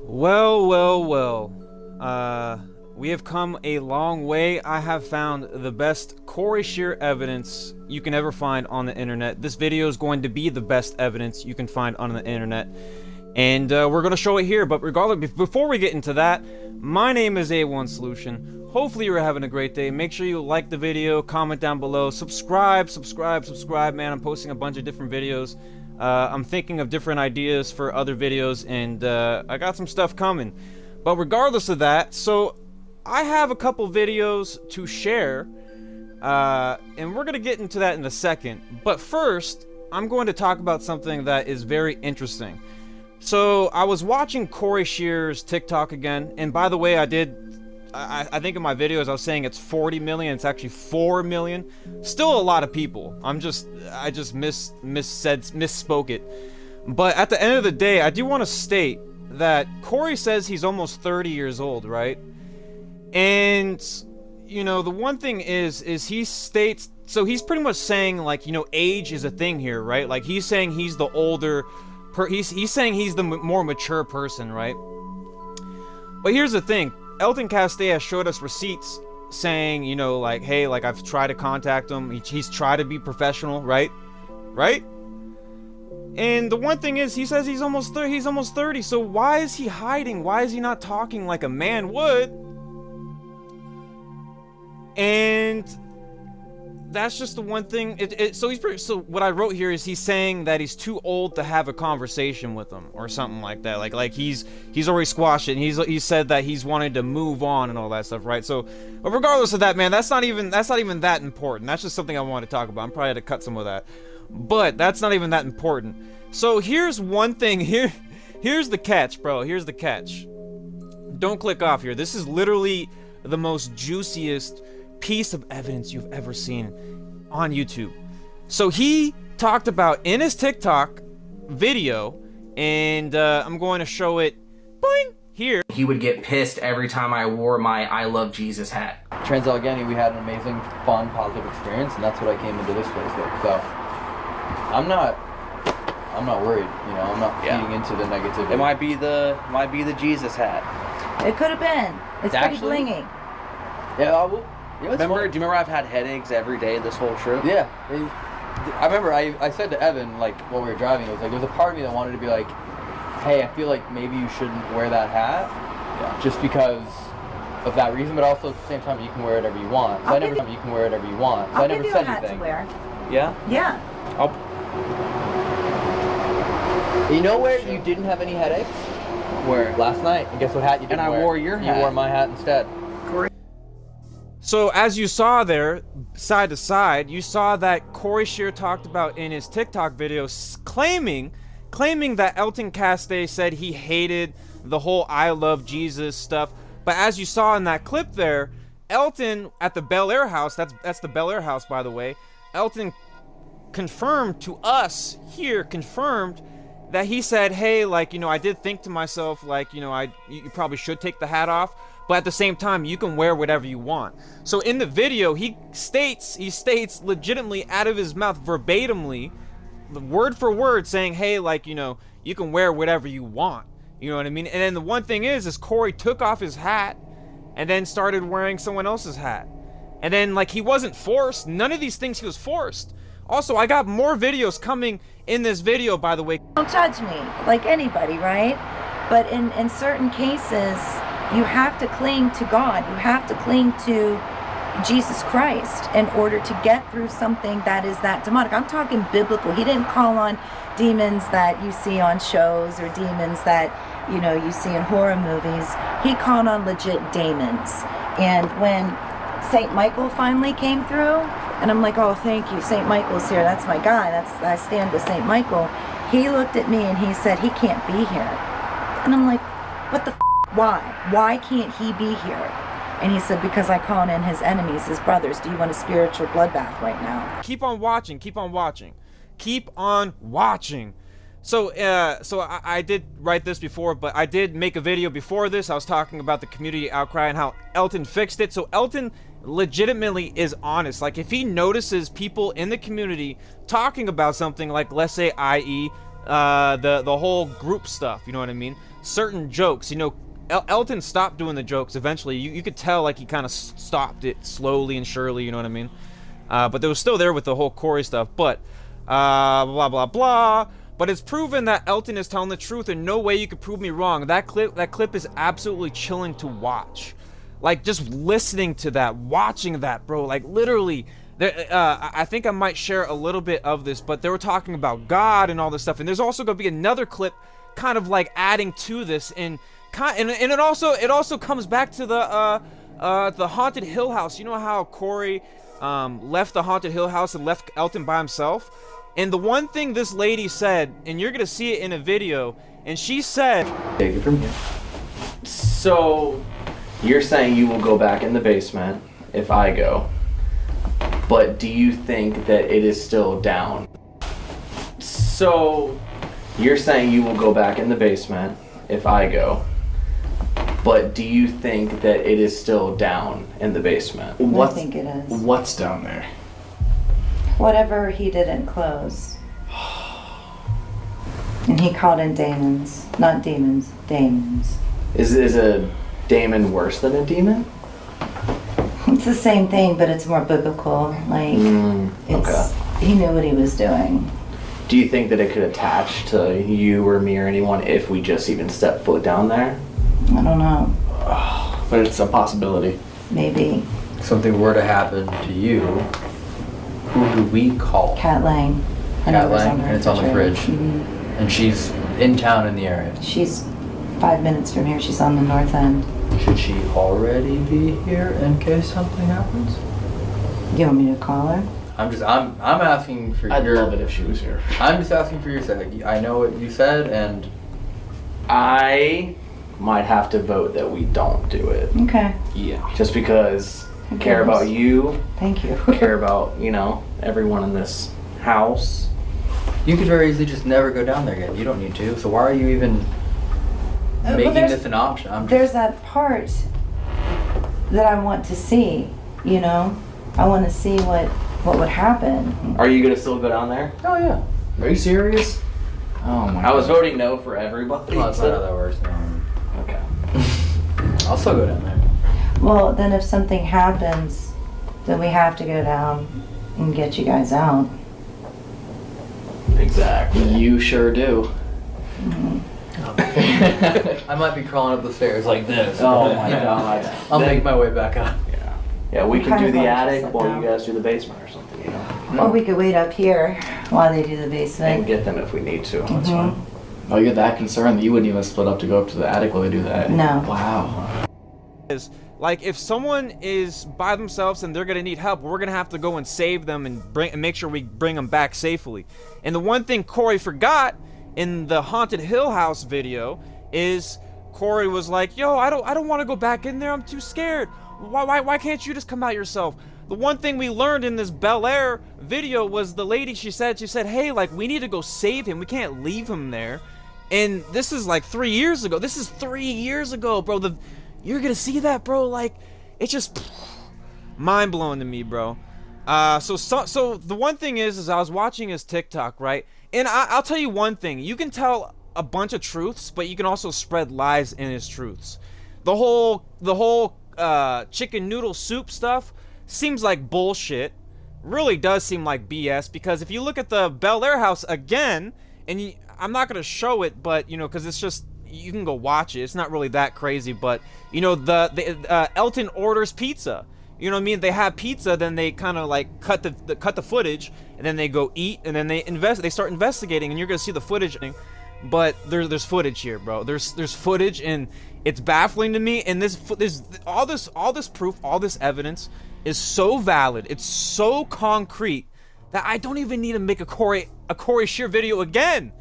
Well. We have come a long way. I have found the best Corey Scherer evidence you can ever find on the internet. This video is going to be the best evidence you can find on the internet. And we're going to show it here. But regardless, before we get into that, my name is A1 Solution. Hopefully you're having a great day. Make sure you like the video, comment down below, subscribe, man. I'm posting a bunch of different videos. I'm thinking of different ideas for other videos, and I got some stuff coming. But regardless of that, so I have a couple videos to share, and we're going to get into that in a second. But first, I'm going to talk about something that is very interesting. So I was watching Corey Scherer's TikTok again, and by the way, I think in my videos I was saying it's 40 million. It's actually 4 million. Still a lot of people. I just misspoke it. But at the end of the day, I do want to state that Corey says he's almost 30 years old, right? And you know, the one thing is he states, so he's pretty much saying, like, you know, age is a thing here, right? Like, he's saying he's the older he's saying he's the more mature person, right? But here's the thing. Elton Castilla showed us receipts saying, you know, like, hey, like, I've tried to contact him. He's tried to be professional, right? Right? And the one thing is, he says he's almost 30. So why is he hiding? Why is he not talking like a man would? And that's just the one thing. So what I wrote here is he's saying that he's too old to have a conversation with him or something like that. Like he's already squashed it, and he said that he's wanted to move on and all that stuff, right? So, but regardless of that, man, that's not even that important. That's just something I want to talk about. I'm probably going to cut some of that, but that's not even that important. So here's one thing. Here's the catch, bro. Here's the catch. Don't click off here. This is literally the most juiciest piece of evidence you've ever seen on YouTube. So he talked about in his TikTok video, and I'm going to show it boing, here. He would get pissed every time I wore my I Love Jesus hat. Turns out, again, we had an amazing, fun, positive experience, and that's what I came into this place with. So I'm not worried, you know. I'm not feeding into the negativity. It might be the Jesus hat. It could have been. It's pretty blingy. Yeah, well, do you remember I've had headaches every day this whole trip? Yeah. I remember I said to Evan, like, while we were driving, it was like, there's a part of me that wanted to be like, hey, I feel like maybe you shouldn't wear that hat. Yeah. Just because of that reason, but also at the same time, you can wear whatever you want. So I never said anything. To wear. Yeah? Yeah. You know where you didn't have any headaches? Where? Last night. And guess what hat you didn't wear? And I wore your hat. You wore my hat instead. So as you saw there, side to side, you saw that Corey Scherer talked about in his TikTok video, claiming that Elton Castilla said he hated the whole I Love Jesus stuff. But as you saw in that clip there, Elton at the Bel Air house, that's the Bel Air house, by the way, Elton confirmed to us here, that he said, hey, like, you know, I did think to myself, like, you know, you probably should take the hat off, but at the same time, you can wear whatever you want. So in the video, he states legitimately out of his mouth, verbatimly, word for word, saying, hey, like, you know, you can wear whatever you want. You know what I mean? And then the one thing is Corey took off his hat and then started wearing someone else's hat. And then, like, he wasn't forced. None of these things he was forced. Also, I got more videos coming in this video, by the way. Don't judge me, like anybody, right? But in certain cases, you have to cling to God. You have to cling to Jesus Christ in order to get through something that is that demonic. I'm talking biblical. He didn't call on demons that you see on shows or demons that, you know, you see in horror movies. He called on legit demons. And when St. Michael finally came through, and I'm like, oh, thank you, St. Michael's here. That's my guy. I stand with St. Michael. He looked at me and he said, he can't be here. And I'm like, what the f***? Why? Why can't he be here? And he said, because I called in his enemies, his brothers. Do you want a spiritual bloodbath right now? Keep on watching. Keep on watching. Keep on watching. So I did write this before, but I did make a video before this. I was talking about the community outcry and how Elton fixed it. So Elton legitimately is honest. Like, if he notices people in the community talking about something, like, let's say, i.e., the whole group stuff, you know what I mean? certain jokes. You know, Elton stopped doing the jokes eventually. You could tell like he kind of stopped it slowly and surely, you know what I mean? But they was still there with the whole Corey stuff. But blah blah blah. But it's proven that Elton is telling the truth, and no way you could prove me wrong. That clip is absolutely chilling to watch. Like, just listening to that, watching that, bro. Like, literally, I think I might share a little bit of this, but they were talking about God and all this stuff. And there's also going to be another clip kind of like adding to this, and it also comes back to the Haunted Hill House. You know how Corey left the Haunted Hill House and left Elton by himself? And the one thing this lady said, and you're gonna see it in a video, and she said, Take it from here. So, you're saying you will go back in the basement if I go, but do you think that it is still down? So, you're saying you will go back in the basement if I go, but do you think that it is still down in the basement? I think it is. What's down there? Whatever he didn't close. And he called in demons. Not demons, demons. Is a daemon worse than a demon? It's the same thing, but it's more biblical. Like, he knew what he was doing. Do you think that it could attach to you or me or anyone if we just even step foot down there? I don't know. But it's a possibility. Maybe. Something were to happen to you, who do we call? Cat Lang. Her Cat number's Lang, on and it's on the fridge. Mhm. And she's in town in the area. She's 5 minutes from here. She's on the north end. Should she already be here in case something happens? You want me to call her? I'm asking for I'd your... love it if she was here. I'm just asking for your sake. I know what you said, and... I might have to vote that we don't do it. Okay. Yeah. Just because I Okay. care about you, Thank you. care about, everyone in this house. You could very easily just never go down there again. You don't need to. So why are you even making this an option? There's that part that I want to see, I want to see what would happen. Are you going to still go down there? Oh, yeah. Are you serious? Oh, my I was voting no for everybody. Well, that's not how that works. No. Okay. I'll still go down there. Well, then if something happens, then we have to go down and get you guys out. Exactly. You sure do. I might be crawling up the stairs like this. Oh my god. I'll make my way back up. Yeah, we can Kind do of the like to attic sit while down. you guys do the basement or something, Or we could wait up here while they do the And basement. get them if we need to. Mhm. That's fine. Oh, you're that concerned that you wouldn't even split up to go up to the attic while they do that? No. Wow. is like, if someone is by themselves and they're gonna need help, we're gonna have to go and save them and make sure we bring them back safely. And the one thing Corey forgot in the Haunted Hill House video is Corey was like, yo, I don't want to go back in there, I'm too scared. Why can't you just come out yourself? The one thing we learned in this Bel Air video was the lady, she said, hey, like, we need to go save him, we can't leave him there. And this is like 3 years ago. This is 3 years ago, bro. You're gonna see that, bro. Like, it's just mind blowing to me, bro. So the one thing is I was watching his TikTok, right? And I'll tell you one thing. You can tell a bunch of truths, but you can also spread lies in his truths. The whole chicken noodle soup stuff seems like bullshit. Really does seem like BS, because if you look at the Bel Air house again, and I'm not gonna show it, but because it's just, you can go watch it. It's not really that crazy, but the Elton orders pizza. You know what I mean? They have pizza, then they kind of like cut the footage, and then they go eat, and then they start investigating, and you're gonna see the footage. But there's footage here, bro. There's footage, and it's baffling to me. And all this proof, all this evidence is so valid. It's so concrete that I don't even need to make a Corey Scherer video again.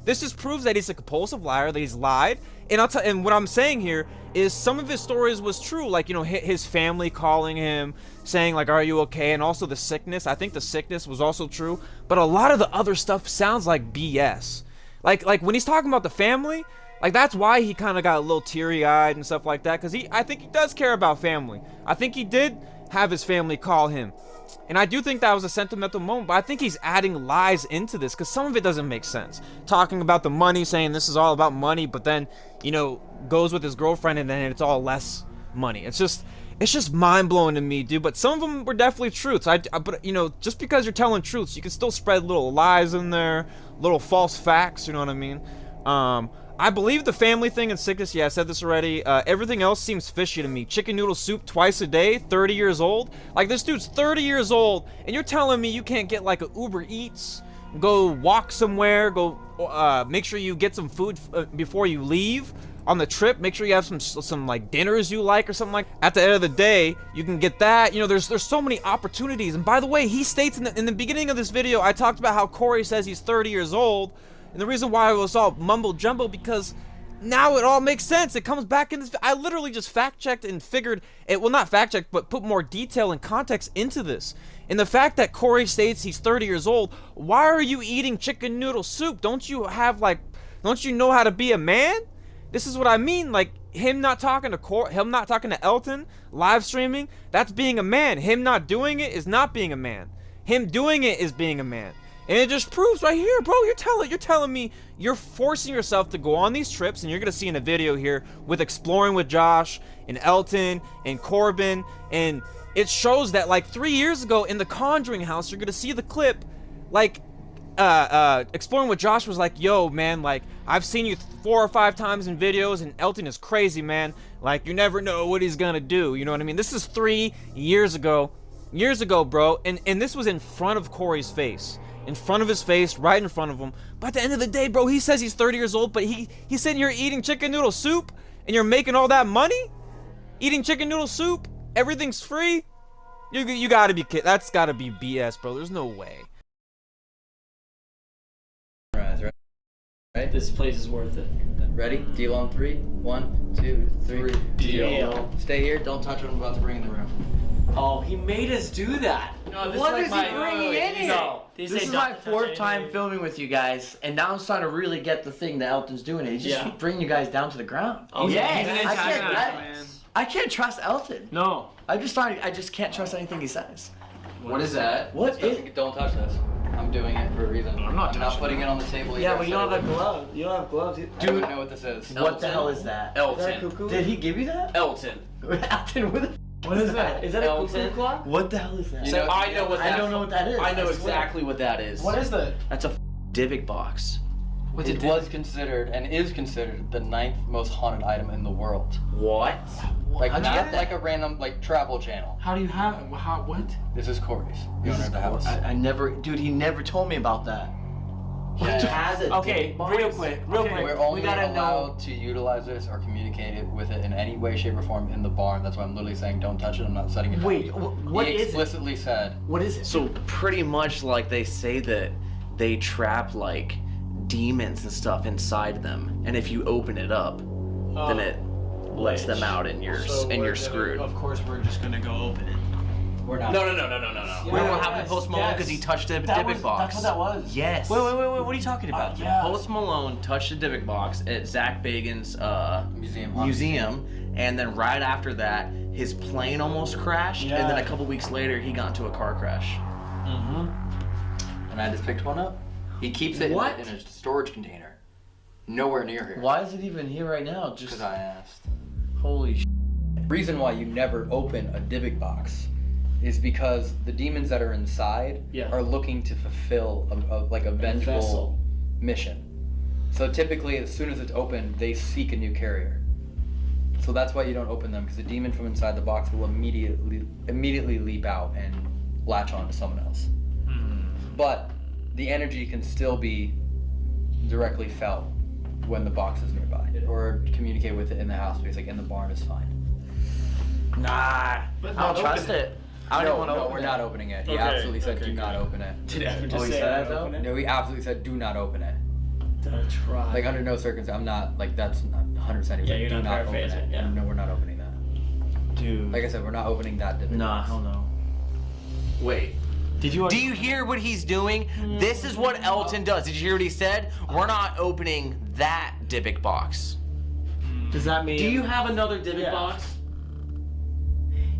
This just proves that he's a compulsive liar, that he's lied. And what I'm saying here is some of his stories was true, like, his family calling him, saying like, are you okay? And also the sickness. I think the sickness was also true. But a lot of the other stuff sounds like BS. Like when he's talking about the family, like, that's why he kind of got a little teary-eyed and stuff like that, because I think he does care about family. I think he did have his family call him. And I do think that was a sentimental moment, but I think he's adding lies into this because some of it doesn't make sense. Talking about the money, saying this is all about money, but then, you know, goes with his girlfriend and then it's all less money. It's just mind-blowing to me, dude. But some of them were definitely truths. But, you know, just because you're telling truths, you can still spread little lies in there, little false facts, you know what I mean? I believe the family thing and sickness, yeah, I said this already. Everything else seems fishy to me. Chicken noodle soup twice a day, 30 years old. Like, this dude's 30 years old, and you're telling me you can't get, like, a Uber Eats, go walk somewhere, go make sure you get some food before you leave on the trip. Make sure you have some like, dinners you like or something like that. At the end of the day, you can get that. You know, there's so many opportunities. And by the way, he states in the beginning of this video, I talked about how Corey says he's 30 years old. And the reason why it was all mumble jumble, because now it all makes sense. It comes back in this. I literally just fact checked and figured it. Well, not fact checked, but put more detail and context into this. And the fact that Corey states he's 30 years old. Why are you eating chicken noodle soup? Don't you know how to be a man? This is what I mean. Like, him not talking to Elton, live streaming. That's being a man. Him not doing it is not being a man. Him doing it is being a man. And it just proves right here, bro. You're telling me you're forcing yourself to go on these trips, and you're gonna see in a video here with exploring with Josh and Elton and Corbin, and it shows that like 3 years ago in the Conjuring house, you're gonna see the clip, like exploring with Josh was like, yo man, like I've seen you 4 or 5 times in videos, and Elton is crazy, man. Like, you never know what he's gonna do. You know what I mean? This is 3 years ago, bro, and this was in front of Corey's face. In front of his face, right in front of him. But at the end of the day, bro, he says he's 30 years old, but he's sitting here eating chicken noodle soup, and you're making all that money? Eating chicken noodle soup? Everything's free? You gotta be kidding. That's gotta be BS, bro. There's no way. Right? This place is worth it. Ready? Deal on 3. 1, 2, 3. Deal. Stay here. Don't touch what I'm about to bring in the room. Oh, he made us do that. No, this What is is like he bringing in here? No. This is my 4th time filming with you guys, and now I'm starting to really get the thing that Elton's doing. He's just bringing you guys down to the ground. Oh, yeah. I can't trust Elton. No. I just can't trust anything he says. What is that? What is? Don't touch this. I'm doing it for a reason. I'm not putting it on the table. Yeah, but you don't have gloves. You don't have gloves. Dude, I don't know what this is. What the hell is that? Elton. Is that a cuckoo? Did he give you that? Elton. Elton, what is that? Is that a cuckoo clock? What the hell is that? You know, I know what that is. I don't know what that is. I know swear. exactly what that is. What is that? That's a Dybbuk box. It was considered and is considered the 9th most haunted item in the world. What? Like, How'd you not get that? like a random like travel channel. How do you have it? How? What? This is Corey's. The owner of the house. I never, dude. He never told me about that. He has it. Okay, real quick. We're only we gotta allowed to utilize this or communicate it with it in any way, shape, or form in the barn. That's why I'm literally saying don't touch it. I'm not setting it down. Wait, what He is it? explicitly said. What is it? So pretty much like they say that they trap like demons and stuff inside them, and if you open it up, then it lets them out and you're screwed. Of course, we're just gonna go open it. We're not. No. Remember what happened to Post Malone because he touched a Dybbuk box? That's what that was. Yes. Wait, what are you talking about? Yeah. Post Malone touched a Dybbuk box at Zach Bagan's Museum. and then right after that, his plane almost crashed, and then a couple weeks later, he got into a car crash. And I just picked one up. He keeps it in a storage container. Nowhere near here. Why is it even here right now? Just Because I asked. holy sh**. Reason why you never open a Dybbuk box is because the demons that are inside are looking to fulfill a vengeful mission. So typically, as soon as it's open, they seek a new carrier. So that's why you don't open them, because the demon from inside the box will immediately leap out and latch on to someone else. But the energy can still be directly felt when the box is nearby, or communicate with it in the house, because like in the barn is fine. Nah, I don't trust it. I don't want to No, open we're it. not opening it. He Okay, absolutely said okay, do not good. open it. Did Evan Oh, just he say said I that, though? open it? No, he absolutely said do not open it. Don't try. Like under no circumstance, I'm not like that's not 100%. Yeah, you're do not not open paraphrasing, it. yeah. No, we're not opening that. Dude. Like I said, we're not opening that. Nah, hell no. Wait. Did you? Do you hear what he's doing? This is what Elton does. Did you hear what he said? We're not opening that Dybbuk box. Does that mean? Do you have another Dybbuk box?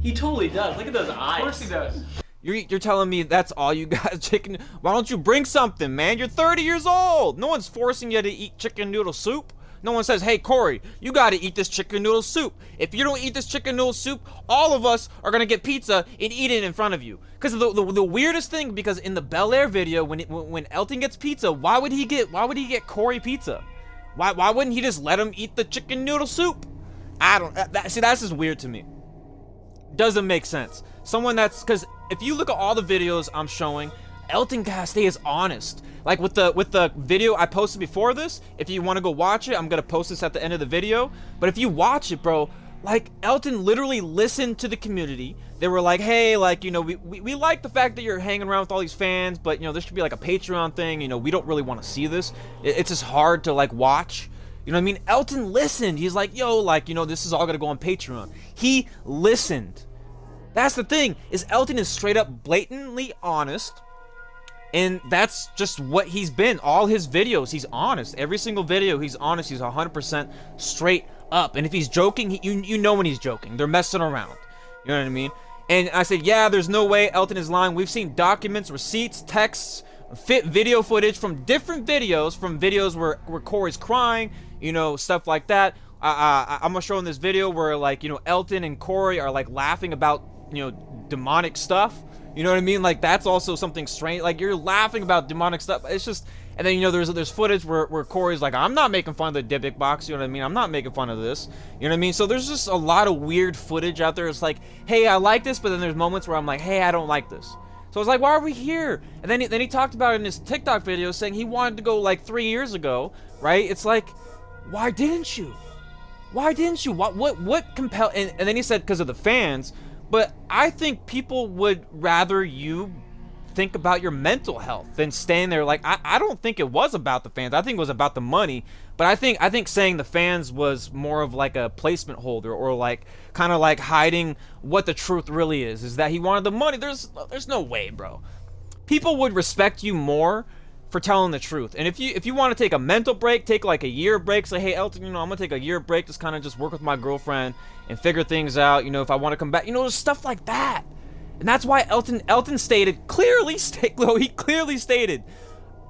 He totally does. Look at those eyes. Of course he does. You're telling me that's all you got, chicken? Why don't you bring something, man? You're 30 years old. No one's forcing you to eat chicken noodle soup. No one says, hey, Corey, you got to eat this chicken noodle soup. If you don't eat this chicken noodle soup, all of us are going to get pizza and eat it in front of you. Because the weirdest thing, because in the Bel Air video, when Elton gets pizza, why would he get Corey pizza? Why wouldn't he just let him eat the chicken noodle soup? I don't, see, that's just weird to me. Doesn't make sense. Someone that's, because if you look at all the videos I'm showing, Elton Castay is honest. Like with the video I posted before this, if you want to go watch it, I'm gonna post this at the end of the video. But if you watch it, bro, like Elton literally listened to the community. They were like, hey, like, you know, we like the fact that you're hanging around with all these fans, but you know, this should be like a Patreon thing. You know, we don't really want to see this. It's just hard to like watch. You know what I mean? Elton listened. He's like, yo, like, you know, this is all gonna go on Patreon. He listened. That's the thing, is Elton is straight up blatantly honest. And that's just what he's been. All his videos, he's honest. Every single video, he's honest. He's 100% straight up. And if he's joking, you know when he's joking. They're messing around. You know what I mean? And I said, yeah, there's no way Elton is lying. We've seen documents, receipts, texts, video footage from different videos, from videos where Corey's crying, you know, stuff like that. I'm gonna show in this video where, like, you know, Elton and Corey are like laughing about, you know, demonic stuff. You know what I mean? Like, that's also something strange. Like, you're laughing about demonic stuff. It's just, and then, you know, there's footage where Corey's like, I'm not making fun of the Dybbuk box. You know what I mean? I'm not making fun of this. You know what I mean? So there's just a lot of weird footage out there. It's like, hey, I like this, but then there's moments where I'm like, hey, I don't like this. So I was like, why are we here? And then he talked about it in his TikTok video, saying he wanted to go like 3 years ago, right? It's like, why didn't you? Why didn't you? What compelled? And then he said because of the fans. But I think people would rather you think about your mental health than staying there. Like, I don't think it was about the fans. I think it was about the money. But I think saying the fans was more of like a placement holder, or like kind of like hiding what the truth really is that he wanted the money. There's no way, bro. People would respect you more for telling the truth. And if you want to take a mental break, take like a year break, say, hey, Elton, you know, I'm gonna take a year break, just kind of just work with my girlfriend and figure things out, you know, if I want to come back, you know, stuff like that. And that's why Elton clearly stated,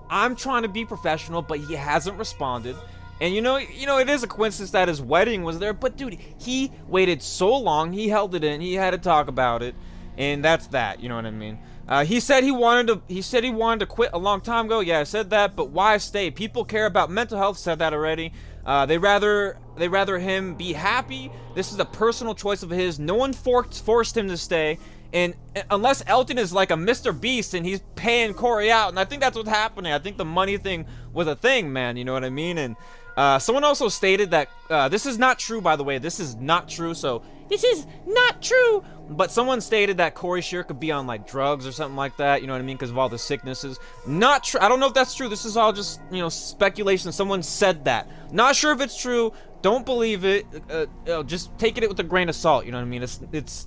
I'm trying to be professional, but he hasn't responded. And you know, it is a coincidence that his wedding was there, but dude, he waited so long, he held it in, he had to talk about it, and that's that, you know what I mean? He said he wanted to quit a long time ago. Yeah, I said that, but why stay? People care about mental health. Said that already. They rather him be happy. This is a personal choice of his. No one forced him to stay. And unless Elton is like a Mr. Beast and he's paying Corey out, and I think that's what's happening. I think the money thing was a thing, man. You know what I mean? And someone also stated that this is not true, by the way. This is not true. So this is not true. But someone stated that Corey Scherer could be on like drugs or something like that. You know what I mean? Because of all the sicknesses. Not true. I don't know if that's true. This is all just, you know, speculation. Someone said that. Not sure if it's true. Don't believe it. Just take it with a grain of salt. You know what I mean? It's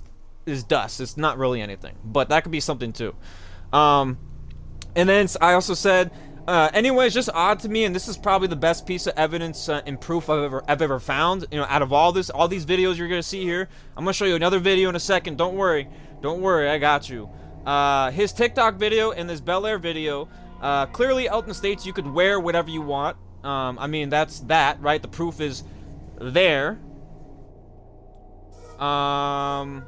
dust. It's not really anything. But that could be something too. And then I also said, anyway, it's just odd to me, and this is probably the best piece of evidence and proof I've ever found. You know, out of all these videos you're gonna see here, I'm gonna show you another video in a second. Don't worry, I got you. His TikTok video and this Bel Air video, clearly Elton states you could wear whatever you want. I mean, that's that, right? The proof is there. And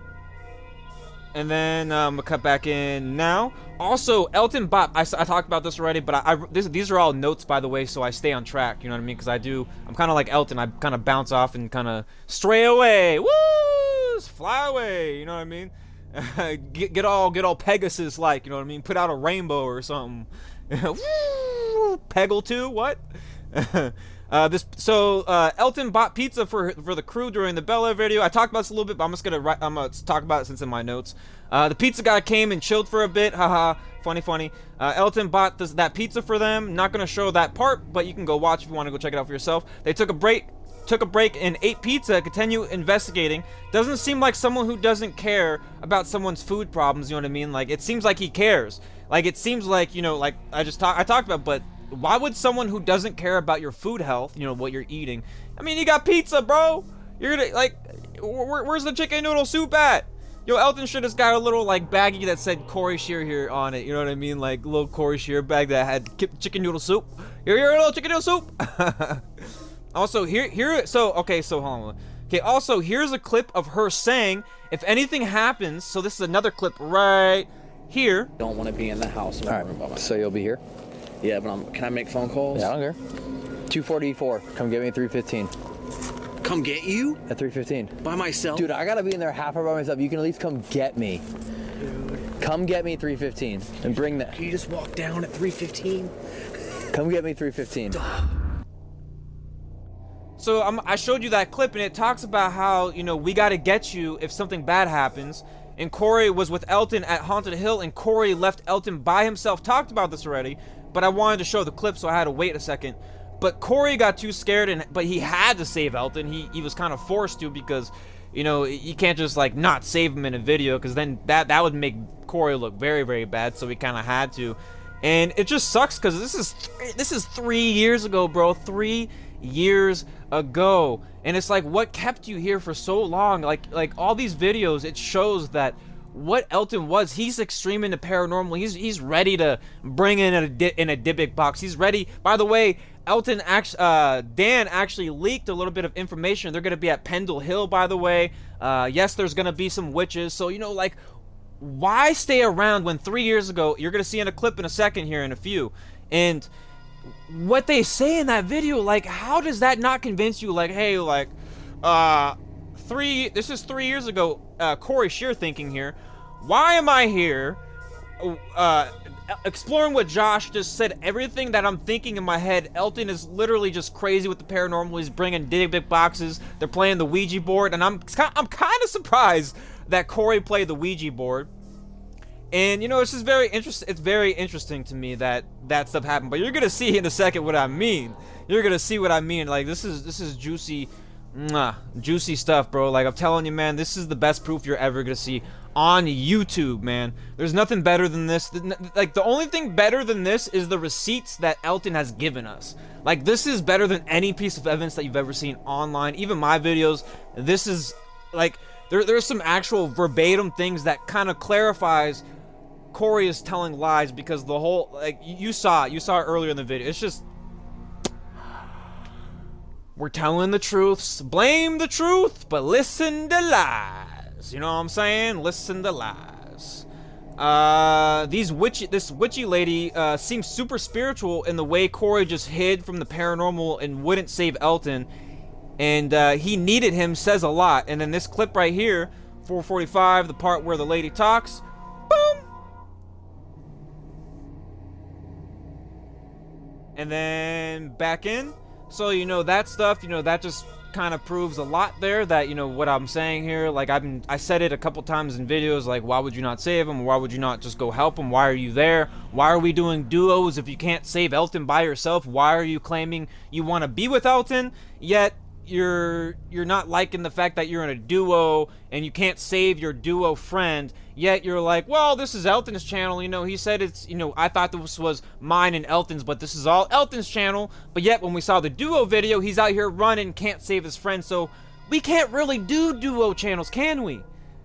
then we'll cut back in now. Also, Elton bought, I talked about this already, but these are all notes, by the way, so I stay on track, you know what I mean? Because I'm kind of like Elton, I kind of bounce off and kind of stray away. Woo! Fly away, you know what I mean? get all Pegasus-like, you know what I mean? Put out a rainbow or something. Woo! Peggle 2, what? Elton bought pizza for the crew during the Bel Air video. I talked about this a little bit, but I'm gonna talk about it since in my notes. The pizza guy came and chilled for a bit. Haha, funny. Elton bought that pizza for them. Not gonna show that part, but you can go watch if you want to go check it out for yourself. They took a break and ate pizza. Continue investigating. Doesn't seem like someone who doesn't care about someone's food problems. You know what I mean? Like, it seems like he cares. Like, it seems like, you know, like I talked about, but why would someone who doesn't care about your food health, you know, what you're eating? I mean, you got pizza, bro. You're gonna, like, where's the chicken noodle soup at? Yo, Elton should have got a little like baggie that said Corey Scherer here on it. You know what I mean? Like little Corey Scherer bag that had chicken noodle soup. Here, a little chicken noodle soup. Also, so hold on. Okay, also here's a clip of her saying, if anything happens, so this is another clip right here. Don't want to be in the house. All right. So you'll be here? Yeah, but can I make phone calls? Yeah, I don't care. 244. Come get me at 315. Come get you? At 315. By myself? Dude, I gotta be in there half hour by myself. You can at least come get me. Come get me at 315 and bring that. Can you just walk down at 3:15? Come get me 315. So I showed you that clip, and it talks about how, you know, we got to get you if something bad happens. And Corey was with Elton at Haunted Hill, and Corey left Elton by himself. Talked about this already, but I wanted to show the clip, so I had to wait a second. But Corey got too scared, but he had to save Elton. He was kind of forced to, because, you know, you can't just like not save him in a video, because then that would make Corey look very, very bad. So he kind of had to, and it just sucks because this is 3 years ago, bro. 3 years ago. And it's like, what kept you here for so long? Like all these videos, it shows that what Elton was, he's extreme into paranormal. He's ready to bring in a Dybbuk box. He's ready. By the way, Dan actually leaked a little bit of information. They're gonna be at Pendle Hill, by the way. Yes, there's gonna be some witches. So, you know, like, why stay around when 3 years ago, you're gonna see in a clip in a second here in a few, and what they say in that video, like, how does that not convince you? Like, hey, like, this is 3 years ago, Corey Scherer thinking here. Why am I here? Exploring what Josh just said, everything that I'm thinking in my head. Elton is literally just crazy with the paranormal. He's bringing Dybbuk boxes. They're playing the Ouija board, and I'm kind of surprised that Corey played the Ouija board. And, you know, it's just very interesting. It's very interesting to me that that stuff happened. But you're gonna see in a second what I mean. You're gonna see what I mean. Like, this is juicy, juicy stuff, bro. Like, I'm telling you, man, this is the best proof you're ever gonna see on YouTube, man. There's nothing better than this. Like, the only thing better than this is the receipts that Elton has given us. Like, this is better than any piece of evidence that you've ever seen online. Even my videos. This is like, there's some actual verbatim things that kind of clarifies Corey is telling lies, because the whole, like, you saw it earlier in the video. It's just, we're telling the truths. Blame the truth, but listen to lies. You know what I'm saying? Listen to lies. This witchy lady seems super spiritual in the way Corey just hid from the paranormal and wouldn't save Elton, and he needed him, says a lot. And then this clip right here, 445, the part where the lady talks, boom. And then back in. So, you know, that stuff, you know, that just kind of proves a lot there, that, you know, what I'm saying here. Like, I said it a couple times in videos, like, why would you not save him? Why would you not just go help him? Why are you there? Why are we doing duos if you can't save Elton by yourself? Why are you claiming you want to be with Elton, yet you're not liking the fact that you're in a duo and you can't save your duo friend, yet you're like, well, this is Elton's channel, you know, he said it's, you know, I thought this was mine and Elton's, but this is all Elton's channel. But yet when we saw the duo video, he's out here running, can't save his friend. So we can't really do duo channels, can we?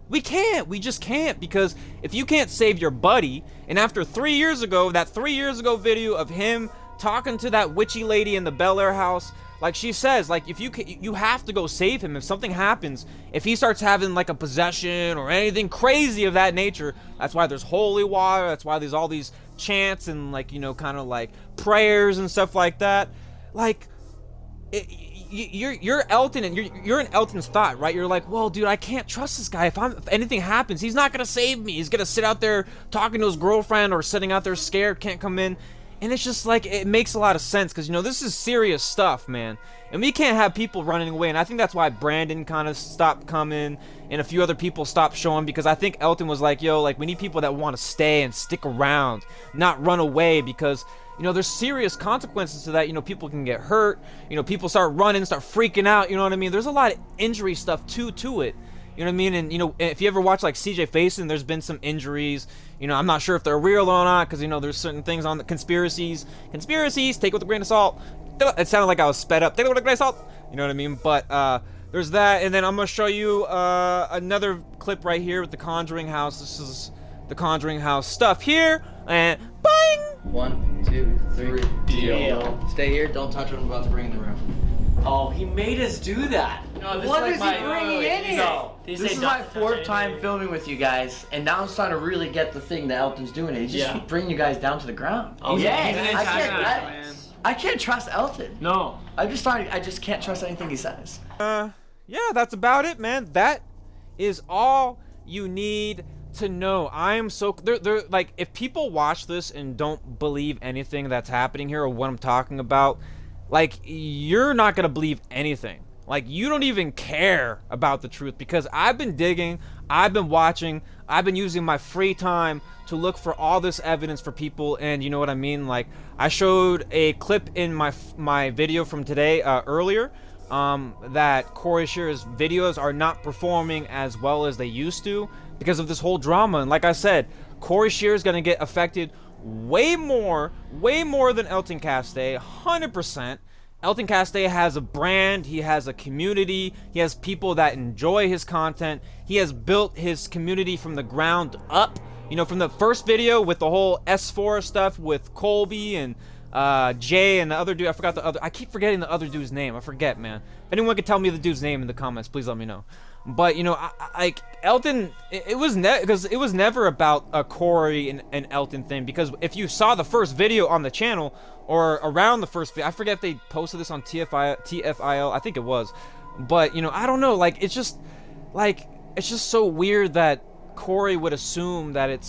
We can't. We just can't, because if you can't save your buddy, and after 3 years ago, that 3 years ago video of him talking to that witchy lady in the Bel Air house, like she says, like, if you have to go save him. If something happens, if he starts having like a possession or anything crazy of that nature, that's why there's holy water. That's why there's all these chants and, like, you know, kind of like prayers and stuff like that. Like, you're Elton, and you're in Elton's thought, right? You're like, well, dude, I can't trust this guy. If anything happens, he's not gonna save me. He's gonna sit out there talking to his girlfriend, or sitting out there scared, can't come in. And it's just like, it makes a lot of sense, because, you know, this is serious stuff, man. And we can't have people running away. And I think that's why Brandon kind of stopped coming, and a few other people stopped showing, because I think Elton was like, yo, like, we need people that want to stay and stick around, not run away, because, you know, there's serious consequences to that. You know, people can get hurt. You know, people start running, start freaking out. You know what I mean? There's a lot of injury stuff to it. You know what I mean? And, you know, if you ever watch, like, CJ Faison, there's been some injuries. You know, I'm not sure if they're real or not, because, you know, there's certain things on the conspiracies, take it with a grain of salt. It sounded like I was sped up. Take it with a grain of salt. You know what I mean? But There's that, and then I'm gonna show you another clip right here with the Conjuring House. This is the Conjuring House stuff here, and bang! 1, 2, 3. Deal. Stay here. Don't touch what I'm about to bring in the room. Oh, he made us do that. No, this What is is like he my- bringing in here? No. This is my 4th time filming with you guys, and now I'm starting to really get the thing that Elton's doing. He's just bringing you guys down to the ground. Oh, yeah, he's an antagonist, I can't trust Elton. No. I just can't trust anything he says. Yeah, that's about it, man. That is all you need to know. I am so they're like, if people watch this and don't believe anything that's happening here or what I'm talking about, like, you're not gonna believe anything. Like, you don't even care about the truth, because I've been digging, I've been watching, I've been using my free time to look for all this evidence for people, and you know what I mean? Like, I showed a clip in my video from today earlier, that Corey Scheerer's videos are not performing as well as they used to because of this whole drama. And like I said, Corey Scherer is gonna get affected way more than Elton Castay, 100%. Elton Castay has a brand, he has a community, he has people that enjoy his content, he has built his community from the ground up. You know, from the first video with the whole S4 stuff with Colby and Jay and the other dude, I keep forgetting the other dude's name, I forget, man. If anyone could tell me the dude's name in the comments, please let me know. But, you know, like, Elton, it was never about a Corey and Elton thing, because if you saw the first video on the channel, or around the first video, I forget if they posted this on TFIL, I think it was, but, you know, I don't know, like, it's just so weird that Corey would assume that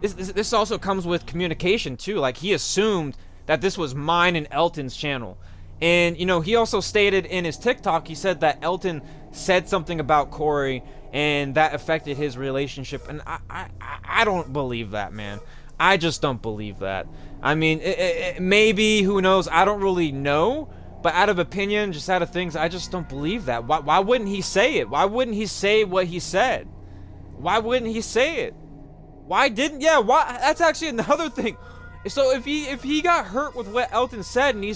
this also comes with communication too. Like, he assumed that this was mine and Elton's channel. And, you know, he also stated in his TikTok, he said that Elton said something about Corey and that affected his relationship. And I don't believe that, man. I just don't believe that. I mean, maybe, who knows? I don't really know. But out of opinion, just out of things, I just don't believe that. Why wouldn't he say it? Why wouldn't he say what he said? Why wouldn't he say it? Why? That's actually another thing. So if he got hurt with what Elton said, and he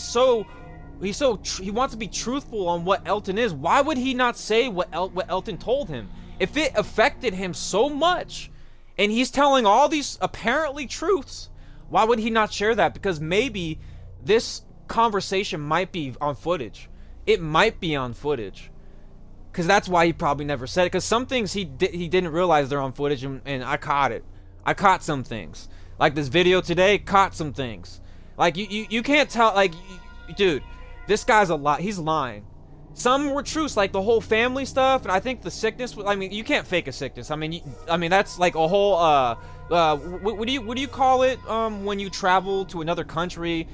wants to be truthful on what Elton is, why would he not say what Elton told him? If it affected him so much, and he's telling all these apparently truths, why would he not share that? Because maybe this conversation might be on footage. It might be on footage. Because that's why he probably never said it. Because some things he didn't realize they're on footage, and I caught it. I caught some things. Like this video today, caught some things. Like, you can't tell, like, dude, this guy's he's lying. Some were truths, like the whole family stuff, and I think the sickness, I mean, you can't fake a sickness. I mean, that's like a whole, what do you call it, when you travel to another country?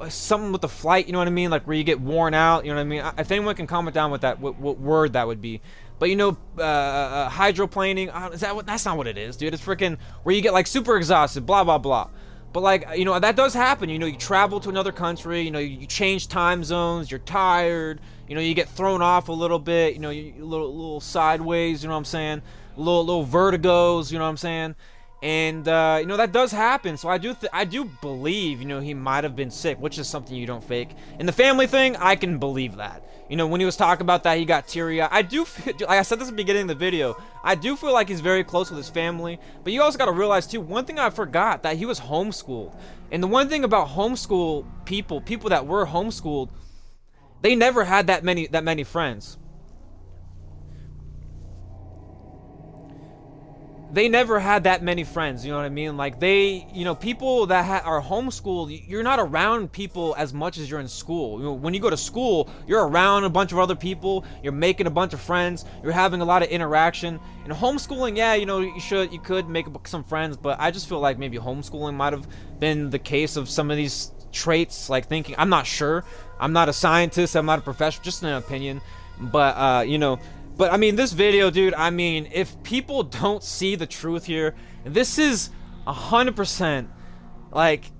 Something with the flight, you know what I mean? Like, where you get worn out, you know what I mean? If anyone can comment down with that, what word that would be. But, you know, hydroplaning, that's not what it is, dude. It's freaking where you get, like, super exhausted, blah, blah, blah. But, like, you know, that does happen. You know, you travel to another country, you know, you change time zones, you're tired, you know, you get thrown off a little bit, you know, you little sideways, you know what I'm saying? Little vertigos, you know what I'm saying? And, you know, that does happen. So I do believe, you know, he might have been sick, which is something you don't fake. And the family thing, I can believe that. You know, when he was talking about that, he got teary-eyed. I do feel, like I said this at the beginning of the video, I do feel like he's very close with his family. But you also got to realize, too, one thing I forgot, that he was homeschooled. And the one thing about homeschool people that were homeschooled, they never had that many friends. They never had that many friends, you know what I mean? Like, you know, people that are homeschooled, you're not around people as much as you're in school. You know, when you go to school, you're around a bunch of other people, you're making a bunch of friends, you're having a lot of interaction. And homeschooling, yeah, you know, you could make some friends, but I just feel like maybe homeschooling might have been the case of some of these traits, like thinking. I'm not sure. I'm not a scientist, I'm not a professional, just an opinion. But, you know, but I mean, this video, dude, I mean, if people don't see the truth here, this is 100%, like,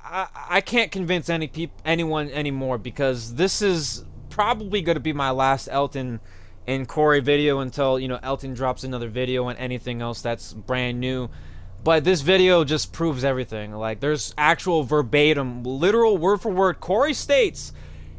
I can't convince anyone anymore, because this is probably going to be my last Elton and Corey video until, you know, Elton drops another video and anything else that's brand new. But this video just proves everything. Like, there's actual verbatim, literal word for word. Corey states,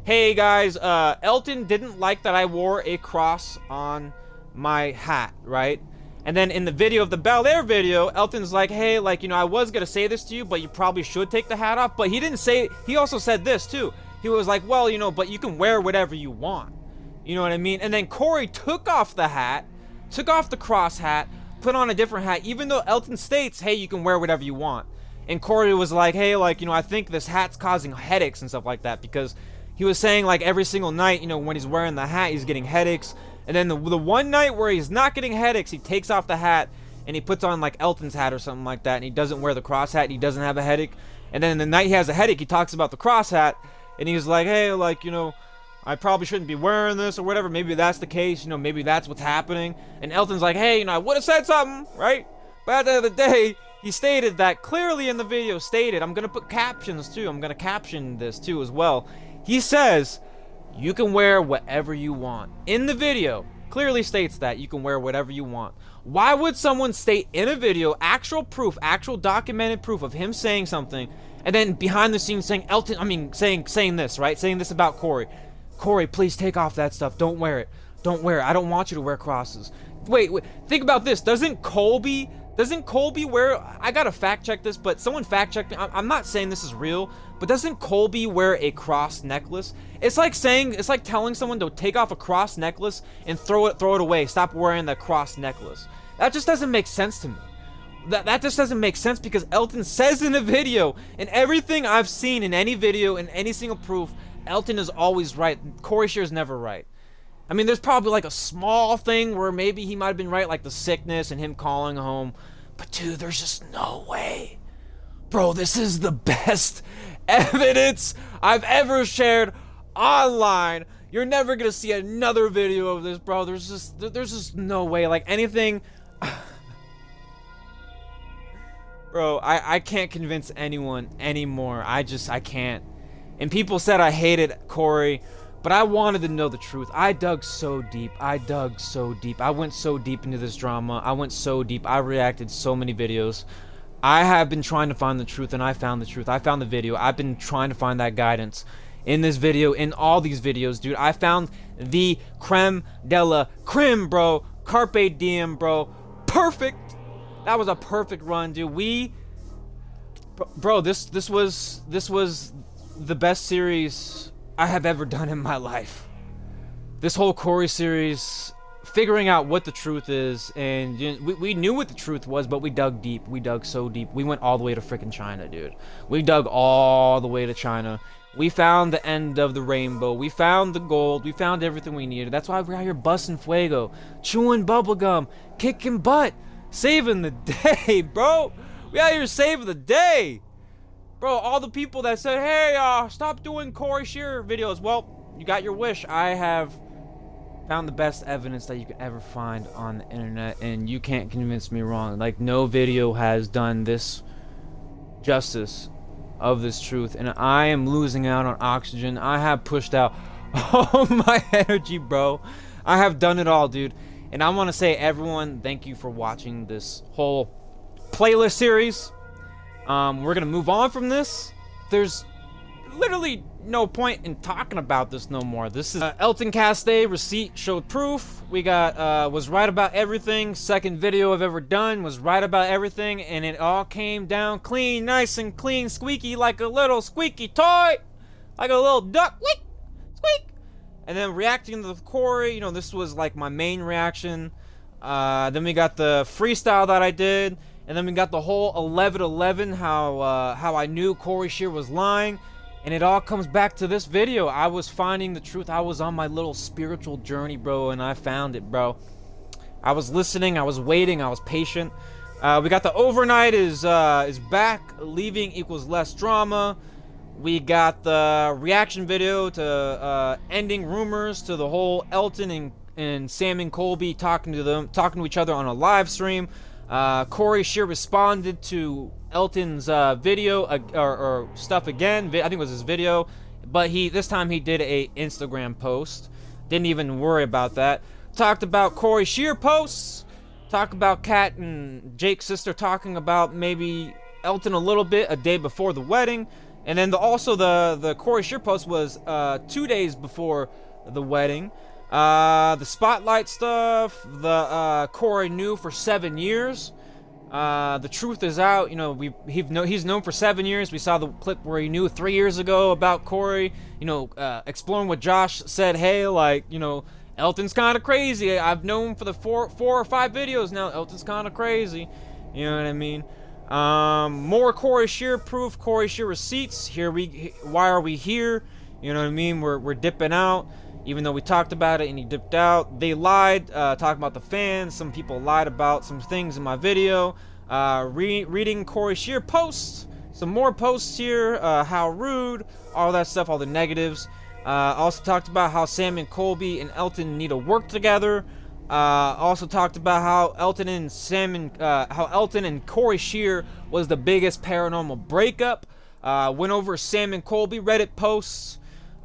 hey guys, Elton didn't like that I wore a cross on my hat, right? And then in the video of the Bel Air video, Elton's like, hey, like, you know, I was gonna say this to you, but you probably should take the hat off. But he didn't say, he also said this too. He was like, well, you know, but you can wear whatever you want. You know what I mean? And then Corey took off the hat, took off the cross hat, put on a different hat, even though Elton states, hey, you can wear whatever you want. And Corey was like, hey, like, you know, I think this hat's causing headaches and stuff like that, because he was saying, like, every single night, you know, when he's wearing the hat, he's getting headaches. And then the one night where he's not getting headaches, he takes off the hat and he puts on like Elton's hat or something like that, and he doesn't wear the cross hat and he doesn't have a headache. And then the night he has a headache, he talks about the cross hat and he's like, hey, like, you know, I probably shouldn't be wearing this or whatever. Maybe that's the case, you know, maybe that's what's happening. And Elton's like, hey, you know, I would have said something, right? But at the end of the day, he stated that clearly in the video, stated, I'm gonna put captions too, I'm gonna caption this too as well. He says, you can wear whatever you want. In the video, clearly states that you can wear whatever you want. Why would someone state in a video, actual proof, actual documented proof of him saying something, and then behind the scenes saying, Elton, I mean, saying this, right? Saying this about Corey. Corey, please take off that stuff. Don't wear it. Don't wear it. I don't want you to wear crosses. Wait, think about this. Doesn't Colby wear, I gotta fact check this, but someone fact check me. I'm not saying this is real, but doesn't Colby wear a cross necklace? It's like telling someone to take off a cross necklace and throw it away. Stop wearing the cross necklace. That just doesn't make sense to me. That just doesn't make sense, because Elton says in a video, and everything I've seen in any video, in any single proof, Elton is always right. Corey Scheer's never right. I mean, there's probably like a small thing where maybe he might have been right, like the sickness and him calling home. But dude, there's just no way. Bro, this is the best evidence I've ever shared online. You're never gonna see another video of this, bro. There's just no way. Like anything. Bro, I can't convince anyone anymore. I can't. And people said I hated Corey, but I wanted to know the truth. I dug so deep. I went so deep into this drama. I went so deep. I reacted so many videos. I have been trying to find the truth, and I found the truth. I found the video. I've been trying to find that guidance in this video, in all these videos, dude. I found the creme de la creme, bro. Carpe diem, bro. Perfect. That was a perfect run, dude. Bro, this was the best series I have ever done in my life. This whole Corey series, figuring out what the truth is, and you know, we knew what the truth was, but we dug deep. We dug so deep. We went all the way to freaking China, dude. We dug all the way to China. We found the end of the rainbow. We found the gold. We found everything we needed. That's why we're out here busting fuego, chewing bubblegum, kicking butt, saving the day, bro. We out here saving the day. Bro, all the people that said, hey, stop doing Corey Scherer videos. Well, you got your wish. I have found the best evidence that you can ever find on the internet, and you can't convince me wrong. Like, no video has done this justice of this truth, and I am losing out on oxygen. I have pushed out all my energy, bro. I have done it all, dude. And I want to say, everyone, thank you for watching this whole playlist series. We're gonna move on from this. There's literally no point in talking about this no more. This is Elton Caste, receipt showed proof. We got was right about everything. Second video I've ever done, was right about everything, and it all came down clean, nice and clean, squeaky, like a little squeaky toy, like a little duck, squeak, squeak. And then reacting to the Corey, you know, this was like my main reaction. Then we got the freestyle that I did. And then we got the whole 11-11, how I knew Corey Scherer was lying. And it all comes back to this video. I was finding the truth. I was on my little spiritual journey, bro, and I found it, bro. I was listening, I was waiting, I was patient. We got the overnight is back, leaving equals less drama. We got the reaction video to ending rumors, to the whole Elton and Sam and Colby talking to each other on a live stream. Corey Scherer responded to Elton's video or stuff again. I think it was his video, but this time he did a Instagram post. Didn't even worry about that. Talked about Corey Scherer posts. Talked about Kat and Jake's sister talking about maybe Elton a little bit a day before the wedding. And then also the Corey Scherer post was 2 days before the wedding. The spotlight stuff, the Corey knew for 7 years. The truth is out. You know, he's known for 7 years. We saw the clip where he knew 3 years ago about Corey. You know, exploring what Josh said. Hey, like, you know, Elton's kind of crazy. I've known for the four or five videos now. Elton's kind of crazy. You know what I mean? More Corey Scherer proof. Corey Scherer receipts. Why are we here? You know what I mean? We're dipping out. Even though we talked about it and he dipped out. They lied, talking about the fans. Some people lied about some things in my video. Reading Corey Scherer posts. Some more posts here. How rude. All that stuff, all the negatives. Also talked about how Sam and Colby and Elton need to work together. Also talked about how Elton and Corey Scherer was the biggest paranormal breakup. Went over Sam and Colby Reddit posts.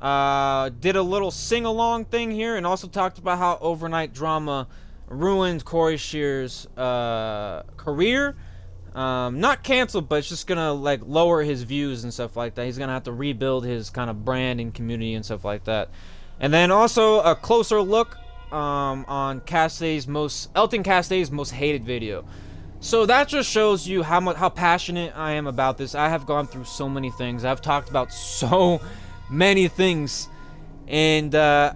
Did a little sing-along thing here, and also talked about how overnight drama ruined Corey Scherer's career. Not canceled, but it's just gonna like lower his views and stuff like that. He's gonna have to rebuild his kind of brand and community and stuff like that. And then also a closer look on Elton Castaig's most hated video. So that just shows you how passionate I am about this. I have gone through so many things. I've talked about so many things, and bro,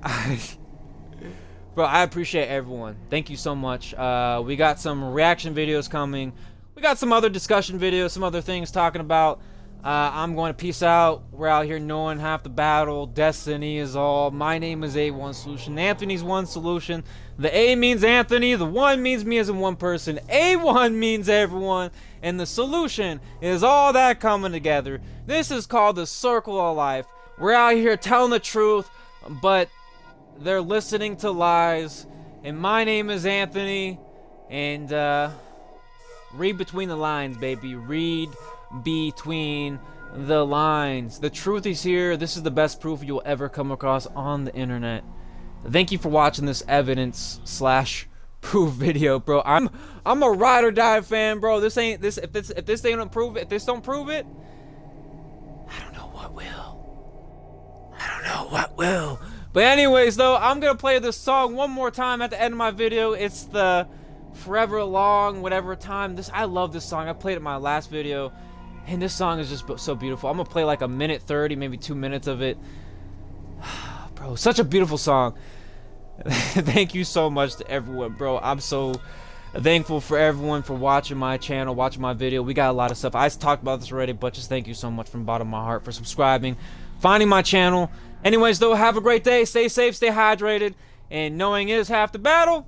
I appreciate everyone. Thank you so much. We got some reaction videos coming. We got some other discussion videos, some other things talking about. I'm going to peace out. We're out here knowing half the battle. Destiny is all. My name is A1 Solution. Anthony's one solution. The A means Anthony. The 1 means me as in one person. A1 means everyone. And the solution is all that coming together. This is called the circle of life. We're out here telling the truth, but they're listening to lies. And my name is Anthony. And read between the lines, baby. Read between the lines. The truth is here. This is the best proof you'll ever come across on the internet. Thank you for watching this evidence / proof video, bro. I'm a ride or die fan, bro. If this don't prove it, I don't know what will. But anyways, though, I'm gonna play this song one more time at the end of my video. It's the Forever Long whatever time. I love this song. I played it in my last video, and this song is just so beautiful. I'm gonna play like 1:30, maybe 2 minutes of it. Bro, such a beautiful song. Thank you so much to everyone, bro. I'm so thankful for everyone for watching my channel, watching my video. We got a lot of stuff. I talked about this already, but just thank you so much from the bottom of my heart for subscribing, finding my channel. Anyways, though, have a great day. Stay safe, stay hydrated, and knowing is half the battle.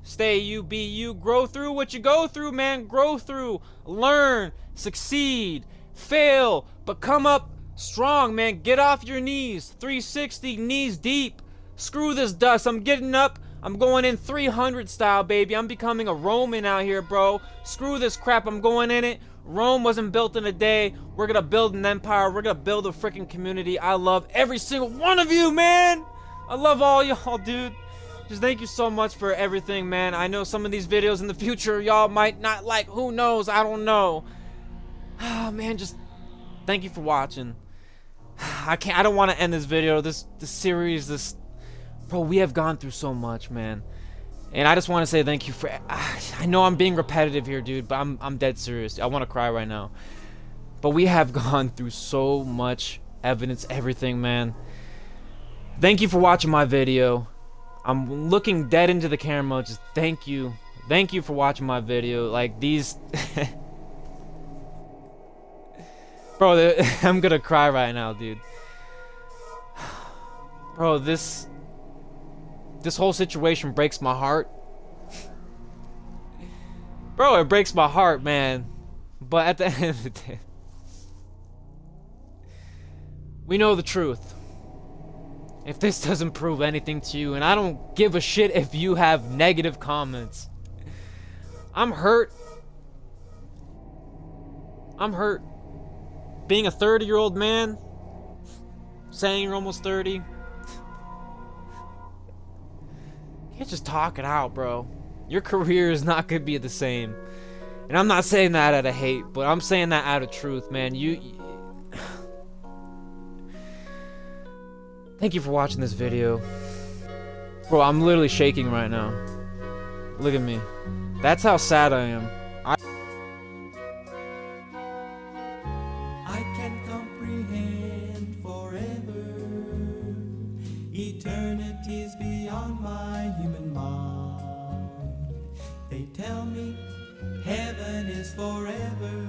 Stay you, be you, grow through what you go through, man. Grow through, learn, succeed, fail, but come up strong, man. Get off your knees, 360, knees deep. Screw this dust. I'm getting up. I'm going in 300 style, baby. I'm becoming a Roman out here, bro. Screw this crap. I'm going in it. Rome wasn't built in a day. We're gonna build an empire. We're gonna build a freaking community. I love every single one of you, man. I love all y'all, dude. Just thank you so much for everything, man. I know some of these videos in the future y'all might not like. Who knows? I don't know. Oh, man, just thank you for watching. I don't want to end this video. This series, bro, we have gone through so much, man. And I just want to say thank you for... I know I'm being repetitive here, dude, but I'm dead serious. I want to cry right now. But we have gone through so much evidence, everything, man. Thank you for watching my video. I'm looking dead into the camera. Just thank you. Thank you for watching my video. Like, these... Bro, I'm gonna cry right now, dude. Bro, this whole situation breaks my heart. Bro, it breaks my heart, man. But at the end of the day, we know the truth. If this doesn't prove anything to you, and I don't give a shit if you have negative comments. I'm hurt. I'm hurt. Being a 30-year-old man, saying you're almost 30, you can't just talk it out, bro. Your career is not gonna be the same. And I'm not saying that out of hate, but I'm saying that out of truth, man. Thank you for watching this video. Bro, I'm literally shaking right now. Look at me. That's how sad I am. I can comprehend forever. Eternity's beyond my human mind. They tell me heaven is forever,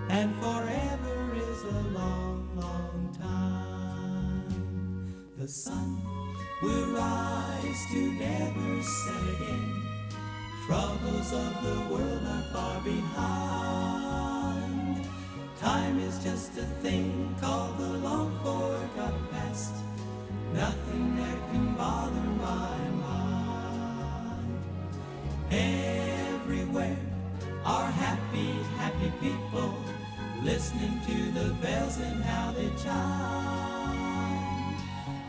and forever is a long, long time. The sun will rise to never set again. Troubles of the world are far behind. Time is just a thing called the long forgotten past. Nothing that can bother my mind. Everywhere are happy, happy people, listening to the bells and how they chime.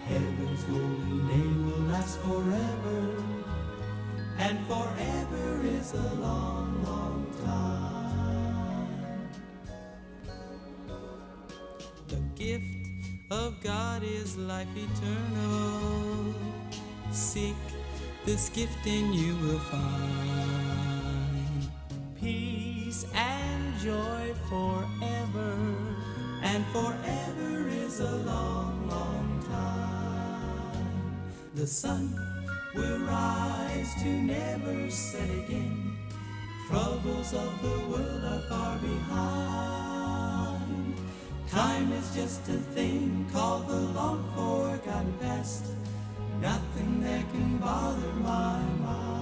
Heaven's golden day will last forever, and forever is a long, long time. The gift of God is life eternal. Seek this gift and you will find peace and joy forever, and forever is a long, long time. The sun will rise to never set again. Troubles of the world are far behind. Time is just a thing called the long forgotten past. Nothing that can bother my mind.